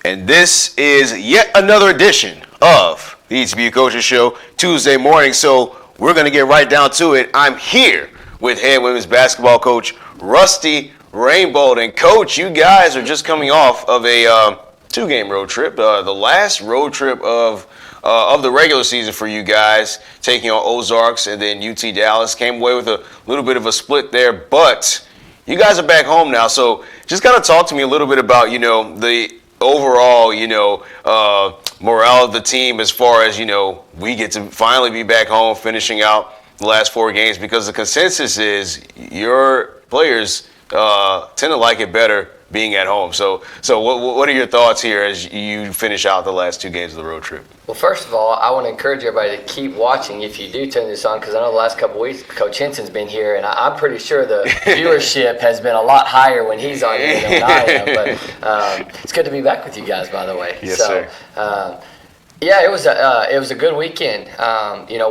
and this is yet another edition of the HBU Coaches Show Tuesday morning. So we're going to get right down to it. I'm here with head women's basketball coach Rusty Rainbolt. And Coach, you guys are just coming off of a two-game road trip, the last road trip of the regular season for you guys, taking on Ozarks and then UT Dallas. Came away with a little bit of a split there, but you guys are back home now. So just kind of talk to me a little bit about, the overall, morale of the team as far as, we get to finally be back home finishing out the last four games, because the consensus is your players tend to like it better being at home. So what are your thoughts here as you finish out the last two games of the road trip? Well, first of all, I want to encourage everybody to keep watching if you do turn this on, because I know the last couple of weeks Coach Henson's been here, and I'm pretty sure the viewership has been a lot higher when he's on here than when I am. But it's good to be back with you guys, by the way. Yes, sir. Yeah, it was a good weekend.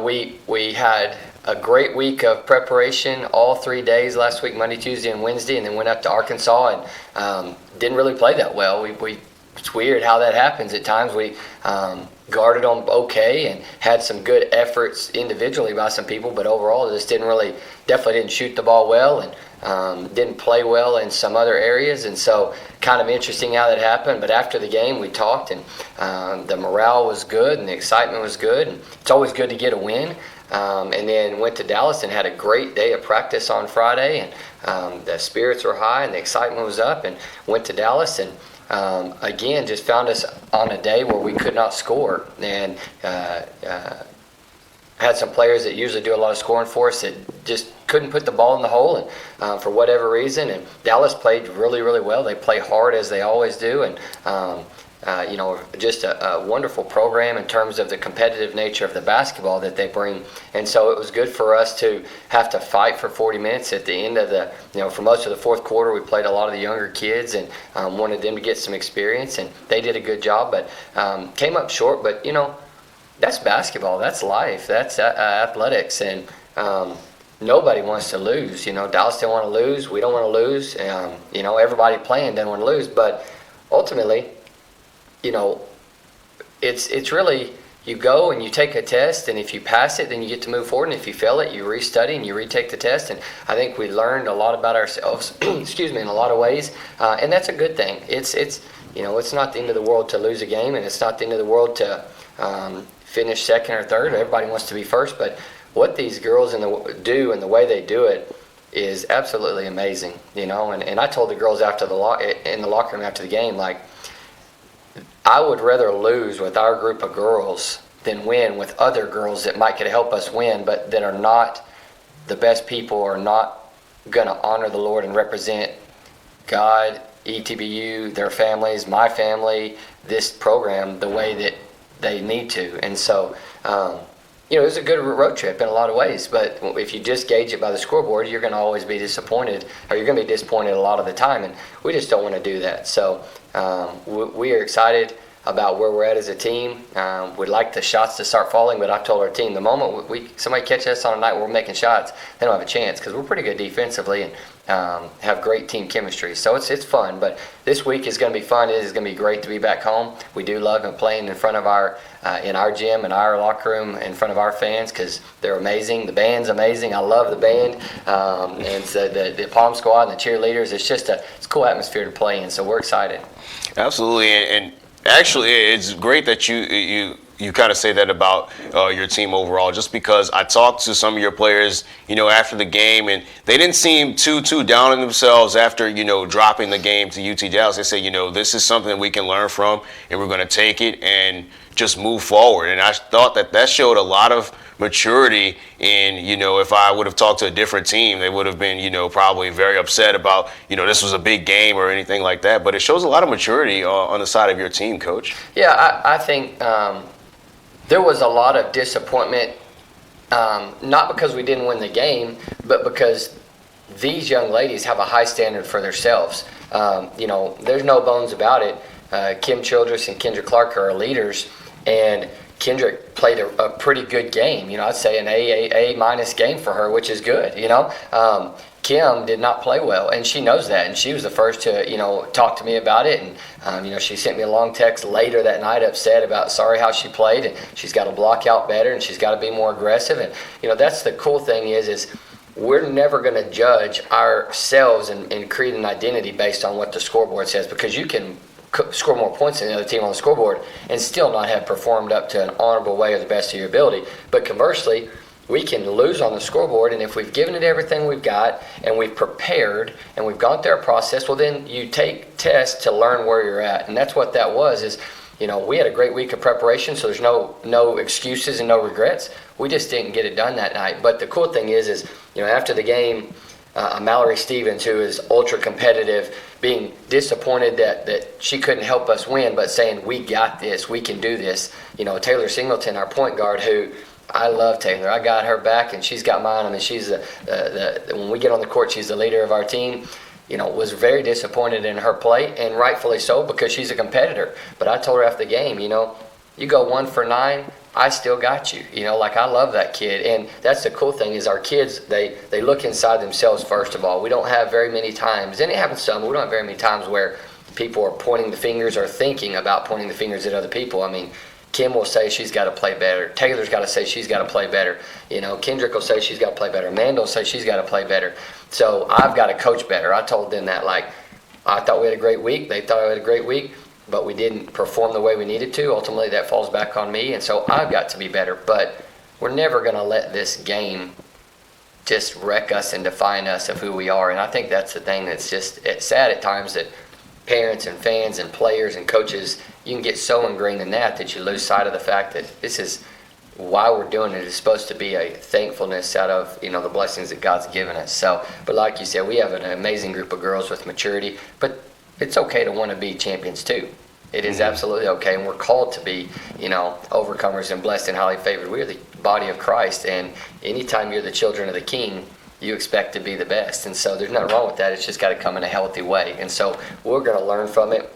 We had a great week of preparation all 3 days last week, Monday, Tuesday, and Wednesday, and then went up to Arkansas and didn't really play that well. It's weird how that happens at times. We guarded them okay and had some good efforts individually by some people, but overall just definitely didn't shoot the ball well and didn't play well in some other areas. And so kind of interesting how that happened. But after the game we talked, and the morale was good and the excitement was good. And it's always good to get a win. And then went to Dallas and had a great day of practice on Friday, and the spirits were high and the excitement was up, and went to Dallas and again just found us on a day where we could not score, and had some players that usually do a lot of scoring for us that just couldn't put the ball in the hole, and for whatever reason. And Dallas played really, really well. They play hard as they always do, and just a wonderful program in terms of the competitive nature of the basketball that they bring. And so it was good for us to have to fight for 40 minutes at the end of for most of the fourth quarter. We played a lot of the younger kids and wanted them to get some experience, and they did a good job, but came up short. But, that's basketball, that's life, that's athletics, and nobody wants to lose. Dallas didn't want to lose, we don't want to lose, everybody playing doesn't want to lose, but ultimately, it's really, you go and you take a test, and if you pass it, then you get to move forward, and if you fail it, you restudy and you retake the test. And I think we learned a lot about ourselves, in a lot of ways, and that's a good thing. It's not the end of the world to lose a game, and it's not the end of the world to finish second or third. Everybody wants to be first, but what these girls do and the way they do it is absolutely amazing, and I told the girls in the locker room after the game, like, I would rather lose with our group of girls than win with other girls that could help us win, but that are not the best people, or not going to honor the Lord and represent God, ETBU, their families, my family, this program the way that they need to. And so, it was a good road trip in a lot of ways, but if you just gauge it by the scoreboard, you're going to always be disappointed, or you're going to be disappointed a lot of the time, and we just don't want to do that. So we are excited about where we're at as a team. We'd like the shots to start falling, but I told our team, the moment somebody catches us on a night where we're making shots, they don't have a chance, because we're pretty good defensively and have great team chemistry. So it's fun, but this week is going to be fun. It is going to be great to be back home. We do love playing in front of in our gym, in our locker room, in front of our fans, because they're amazing. The band's amazing. I love the band, and so the Palm Squad and the cheerleaders. It's a cool atmosphere to play in. So we're excited. Absolutely, and actually, it's great that you kind of say that about your team overall, just because I talked to some of your players, after the game, and they didn't seem too down on themselves after, dropping the game to UT Dallas. They say, this is something that we can learn from, and we're going to take it and just move forward. And I thought that showed a lot of maturity in, if I would have talked to a different team, they would have been, probably very upset about, this was a big game or anything like that. But it shows a lot of maturity on the side of your team, Coach. Yeah, I think there was a lot of disappointment, not because we didn't win the game, but because these young ladies have a high standard for themselves. There's no bones about it. Kim Childress and Kendra Clark are our leaders, and Kendrick played a pretty good game. I'd say an A- minus game for her, which is good. Kim did not play well, and she knows that, and she was the first to, talk to me about it, and, she sent me a long text later that night upset about sorry how she played, and she's got to block out better, and she's got to be more aggressive, and, that's the cool thing is we're never going to judge ourselves and create an identity based on what the scoreboard says, because you can score more points than the other team on the scoreboard and still not have performed up to an honorable way or the best of your ability. But conversely, we can lose on the scoreboard, and if we've given it everything we've got and we've prepared and we've gone through our process, well, then you take tests to learn where you're at. And that's what that was is, we had a great week of preparation, so there's no excuses and no regrets. We just didn't get it done that night. But the cool thing is after the game, Mallory Stevens, who is ultra competitive, being disappointed that she couldn't help us win, but saying, we got this, we can do this. Taylor Singleton, our point guard, who I love Taylor. I got her back, and she's got mine. I mean, she's when we get on the court, she's the leader of our team. Was very disappointed in her play, and rightfully so, because she's a competitor. But I told her after the game, you go 1 for 9, I still got you. I love that kid. And that's the cool thing is our kids, they look inside themselves first of all. We don't have very many times, and it happens some, but we don't have very many times where people are pointing the fingers or thinking about pointing the fingers at other people. I mean, Kim will say she's got to play better. Taylor's got to say she's got to play better. Kendrick will say she's got to play better. Amanda will say she's got to play better. So I've got to coach better. I told them that, I thought we had a great week. They thought we had a great week, but we didn't perform the way we needed to. Ultimately, that falls back on me, and so I've got to be better. But we're never going to let this game just wreck us and define us of who we are. And I think that's the thing it's sad at times that parents and fans and players and coaches, you can get so ingrained in that you lose sight of the fact that this is why we're doing it. It's supposed to be a thankfulness out of the blessings that God's given us. So, but like you said, we have an amazing group of girls with maturity, but it's okay to want to be champions too. It is absolutely okay, and we're called to be overcomers and blessed and highly favored. We are the body of Christ, and anytime you're the children of the King, you expect to be the best. And so there's nothing wrong with that. It's just got to come in a healthy way. And so we're going to learn from it.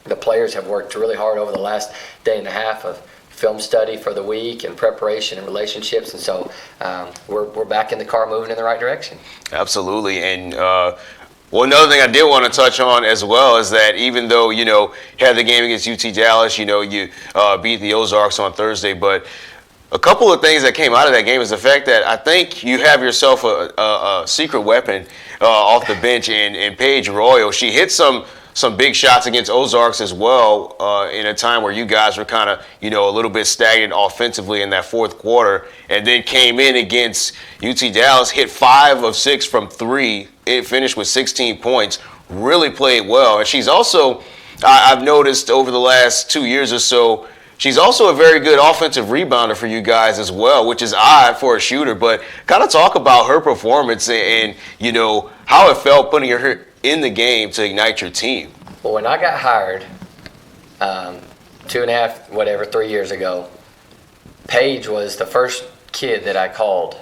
The players have worked really hard over the last day and a half of film study for the week and preparation and relationships. And so we're back in the car moving in the right direction. Absolutely. And another thing I did want to touch on as well is that even though, had the game against UT Dallas, you beat the Ozarks on Thursday, but a couple of things that came out of that game is the fact that I think you have yourself a secret weapon off the bench in Paige Royal. She hit some big shots against Ozarks as well in a time where you guys were kind of, a little bit stagnant offensively in that fourth quarter, and then came in against UT Dallas, hit 5 of 6 from 3. It finished with 16 points, really played well. And she's also, I've noticed over the last 2 years or so, she's also a very good offensive rebounder for you guys as well, which is odd for a shooter. But kind of talk about her performance and how it felt putting her in the game to ignite your team. Well, when I got hired 3 years ago, Paige was the first kid that I called.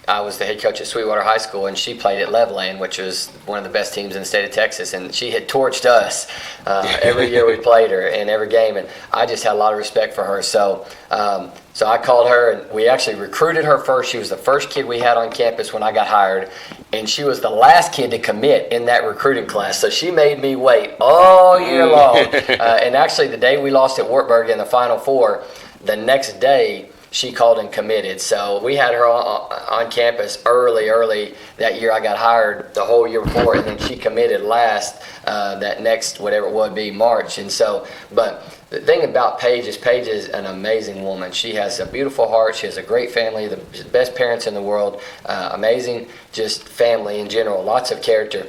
I was the head coach at Sweetwater High School, and she played at Leveland, which was one of the best teams in the state of Texas, and she had torched us every year we played her in every game, and I just had a lot of respect for her. So I called her, and we actually recruited her first. She was the first kid we had on campus when I got hired, and she was the last kid to commit in that recruiting class. So she made me wait all year long. And actually, the day we lost at Wartburg in the Final Four, the next day, she called and committed. So we had her on campus early that year I got hired, the whole year before, and then she committed last that next, whatever it would be, March. And so, but the thing about Paige is an amazing woman. She has a beautiful heart. She has a great family, the best parents in the world, amazing just family in general, lots of character.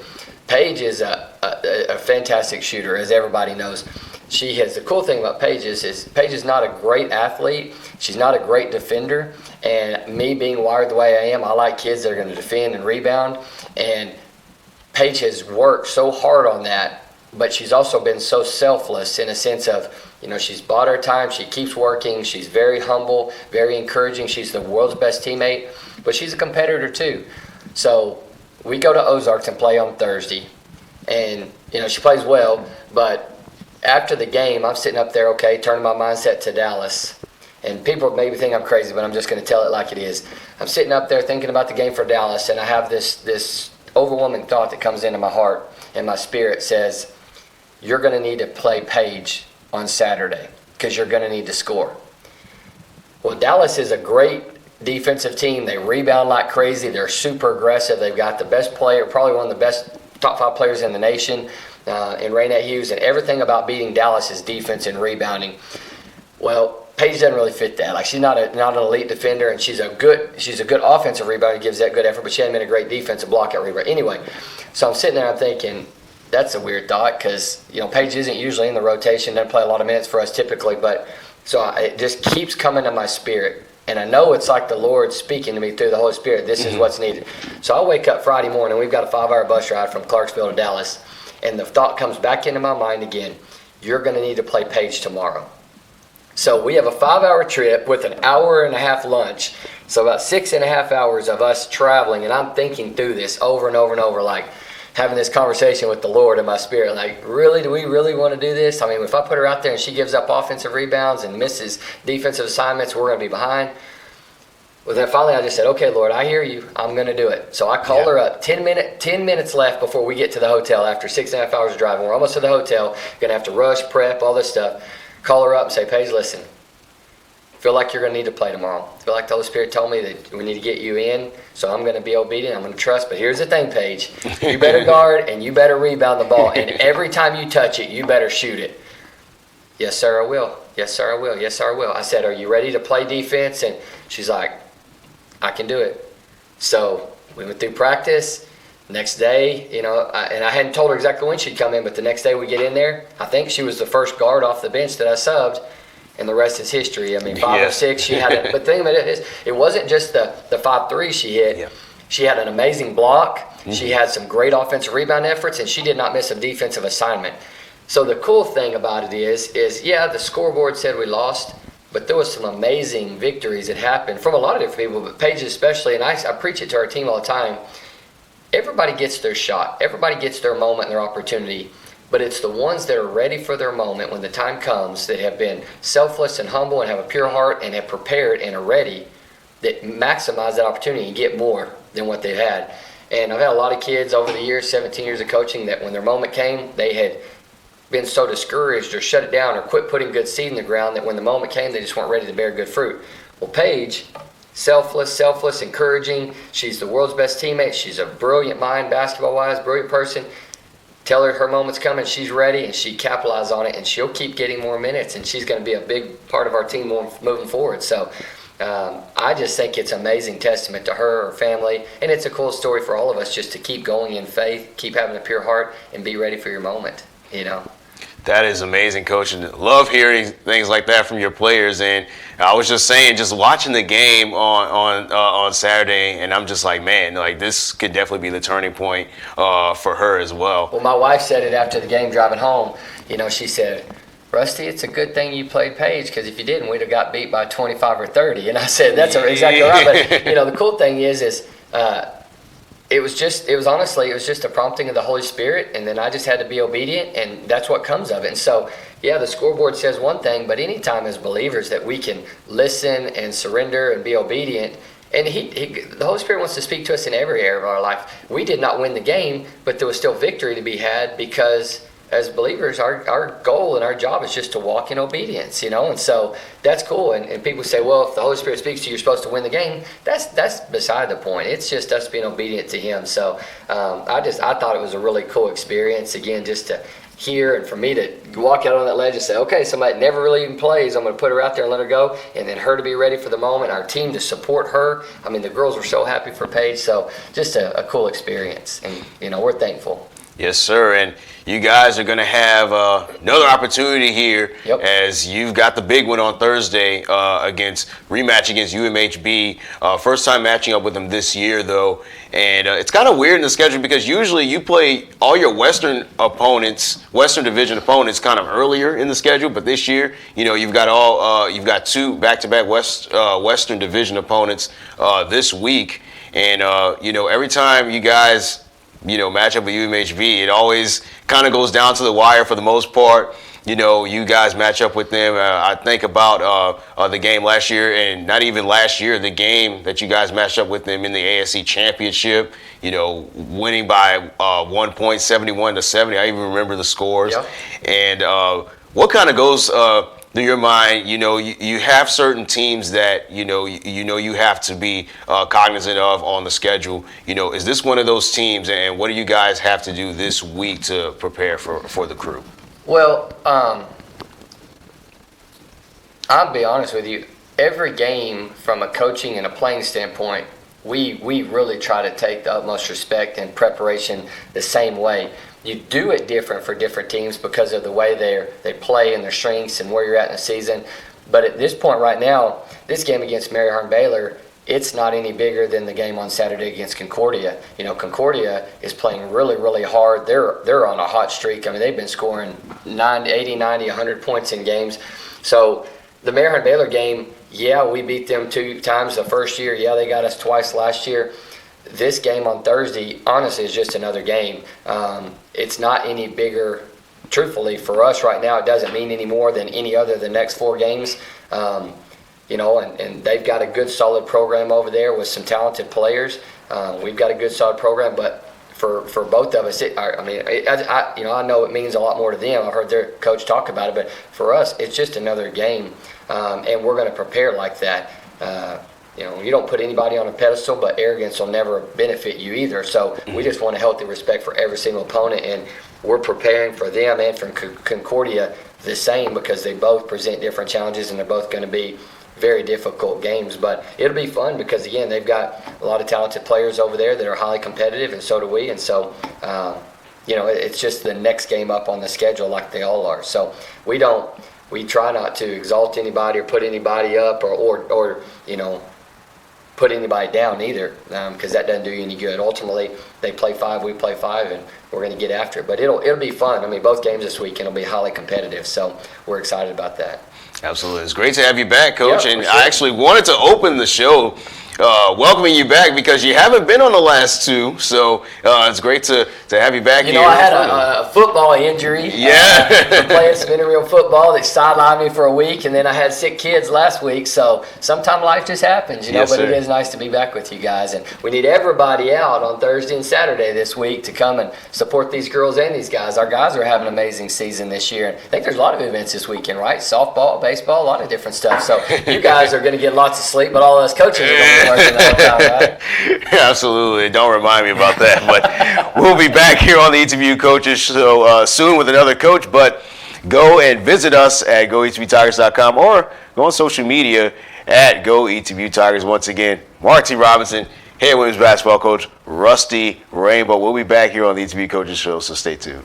Paige is a fantastic shooter, as everybody knows. She has, the cool thing about Paige is Paige is not a great athlete. She's not a great defender. And me being wired the way I am, I like kids that are going to defend and rebound. And Paige has worked so hard on that, but she's also been so selfless in a sense of, she's bought her time. She keeps working. She's very humble, very encouraging. She's the world's best teammate, but she's a competitor too. So we go to Ozarks and play on Thursday. And, she plays well, but after the game, I'm sitting up there, turning my mindset to Dallas. And people maybe think I'm crazy, but I'm just going to tell it like it is. I'm sitting up there thinking about the game for Dallas, and I have this overwhelming thought that comes into my heart, and my spirit says, you're going to need to play Paige on Saturday because you're going to need to score. Well, Dallas is a great defensive team. They rebound like crazy. They're super aggressive. They've got the best player, probably one of the best top 5 players in the nation, in Rainbolt Hughes, and everything about beating Dallas is defense and rebounding. Well, Paige doesn't really fit that. Like, she's not an elite defender, and she's a good offensive rebounder, gives that good effort, but she hasn't been a great defensive blockout rebounder. Anyway, so I'm sitting there, I'm thinking, that's a weird thought because, Paige isn't usually in the rotation, doesn't play a lot of minutes for us typically, but so it just keeps coming to my spirit. And I know it's like the Lord speaking to me through the Holy Spirit. This is what's needed. So I wake up Friday morning. We've got a 5-hour bus ride from Clarksville to Dallas. And the thought comes back into my mind again. You're going to need to play Paige tomorrow. So we have a 5-hour trip with an hour-and-a-half lunch. So about 6.5 hours of us traveling. And I'm thinking through this over and over and over, like having this conversation with the Lord in my spirit. Like, really, do we really want to do this? I mean, if I put her out there and she gives up offensive rebounds and misses defensive assignments, we're going to be behind. Well, then finally I just said, okay, Lord, I hear you. I'm going to do it. So I called her up. 10 minutes left before we get to the hotel after 6.5 hours of driving. We're almost to the hotel. Going to have to rush, prep, all this stuff. Call her up and say, Paige, listen, feel like you're going to need to play tomorrow. Feel like the Holy Spirit told me that we need to get you in, so I'm going to be obedient. I'm going to trust. But here's the thing, Paige. You better guard and you better rebound the ball. And every time you touch it, you better shoot it. Yes, sir, I will. Yes, sir, I will. Yes, sir, I will. I said, are you ready to play defense? And she's like, I can do it. So we went through practice. Next day, and I hadn't told her exactly when she'd come in, but the next day we get in there. I think she was the first guard off the bench that I subbed, and the rest is history. I mean, 5 or 6, she had it. But the thing about it is, it wasn't just the 5-3 she hit. Yeah. She had an amazing block. Mm-hmm. She had some great offensive rebound efforts, and she did not miss a defensive assignment. So the cool thing about it is the scoreboard said we lost, but there was some amazing victories that happened from a lot of different people, but Paige especially, and I preach it to our team all the time. Everybody gets their shot. Everybody gets their moment and their opportunity. But it's the ones that are ready for their moment when the time comes, that have been selfless and humble and have a pure heart and have prepared and are ready, that maximize that opportunity and get more than what they've had. And I've had a lot of kids over the years, 17 years of coaching, that when their moment came, they had been so discouraged or shut it down or quit putting good seed in the ground that when the moment came, they just weren't ready to bear good fruit. Well, Paige, selfless, encouraging. She's the world's best teammate. She's a brilliant mind, basketball-wise, brilliant person. Tell her her moment's coming, she's ready, and she capitalizes on it, and she'll keep getting more minutes, and she's going to be a big part of our team moving forward. So I just think it's an amazing testament to her family, and it's a cool story for all of us just to keep going in faith, keep having a pure heart, and be ready for your moment, That is amazing, Coach. And love hearing things like that from your players. And I was just saying, just watching the game on Saturday, and I'm just like, man, like this could definitely be the turning point for her as well. Well, my wife said it after the game driving home. She said, Rusty, it's a good thing you played Paige, because if you didn't, we'd have got beat by 25 or 30. And I said, that's exactly right. But, the cool thing is it was just a prompting of the Holy Spirit, and then I just had to be obedient, and that's what comes of it. And so, the scoreboard says one thing, but anytime as believers that we can listen and surrender and be obedient, and the Holy Spirit wants to speak to us in every area of our life. We did not win the game, but there was still victory to be had, because as believers, our goal and our job is just to walk in obedience, and so that's cool. And people say, well, if the Holy Spirit speaks to you, you're supposed to win the game. That's beside the point. It's just us being obedient to Him. So I thought it was a really cool experience, again, just to hear, and for me to walk out on that ledge and say, okay, somebody that never really even plays, I'm going to put her out there and let her go, and then her to be ready for the moment, our team to support her. I mean, the girls were so happy for Paige, so just a cool experience, and we're thankful. Yes, sir. And you guys are going to have another opportunity here, as you've got the big one on Thursday rematch against UMHB. First time matching up with them this year, though. And it's kind of weird in the schedule, because usually you play all your Western Division opponents kind of earlier in the schedule. But this year, you've got 2 back-to-back Western Division opponents this week. And, every time you guys match up with UMHB, it always kind of goes down to the wire for the most part. you guys match up with them. I think about the game last year, and not even last year, the game that you guys matched up with them in the ASC Championship, winning by 1 point, 71-70. I even remember the scores. Yep. And what kind of goes through your mind? You have certain teams that you have to be cognizant of on the schedule. Is this one of those teams, and what do you guys have to do this week to prepare for the Crew? Well, I'll be honest with you. Every game, from a coaching and a playing standpoint, we really try to take the utmost respect and preparation the same way. You do it different for different teams because of the way they play and their strengths and where you're at in the season. But at this point right now, this game against Mary Harn Baylor, it's not any bigger than the game on Saturday against Concordia. Concordia is playing really, really hard. They're on a hot streak. I mean, they've been scoring 80, 90, 100 points in games. So the Mary Harn Baylor game, yeah, we beat them 2 times the first year. Yeah, they got us twice last year. This game on Thursday, honestly, is just another game. It's not any bigger. Truthfully, for us right now, it doesn't mean any more than any other the next 4 games. And they've got a good, solid program over there with some talented players. We've got a good, solid program, but for both of us, I know it means a lot more to them. I've heard their coach talk about it, but for us, it's just another game, and we're going to prepare like that. You don't put anybody on a pedestal, but arrogance will never benefit you either. So we just want a healthy respect for every single opponent, and we're preparing for them and for Concordia the same, because they both present different challenges, and they're both going to be very difficult games. But it'll be fun because, again, they've got a lot of talented players over there that are highly competitive, and so do we. And so, it's just the next game up on the schedule like they all are. So we try not to exalt anybody or put anybody up or put anybody down either, because that doesn't do you any good. Ultimately, they play 5, we play 5, and we're going to get after it. But it'll be fun. I mean, both games this weekend will be highly competitive, so we're excited about that. Absolutely. It's great to have you back, Coach. Yeah, and sure. I actually wanted to open the show welcoming you back because you haven't been on the last 2, so it's great to have you back here. I had a football injury. Yeah. Playing some intramural football that sidelined me for a week, and then I had sick kids last week, so sometimes life just happens, Yes, but sir. it is nice to be back with you guys, and we need everybody out on Thursday and Saturday this week to come and support these girls and these guys. Our guys are having an amazing season this year, and I think there's a lot of events this weekend, right? Softball, baseball, a lot of different stuff, so you guys are going to get lots of sleep, but all us coaches are going to be working all the time, right? Absolutely. Don't remind me about that. But we'll be back here on the Interview Coaches Show soon with another coach. But go and visit us at goetvtigers.com or go on social media at goetvtigers. Once again, Mark T. Robinson, head women's basketball coach, Rusty Rainbolt. We'll be back here on the Interview Coaches Show, so stay tuned.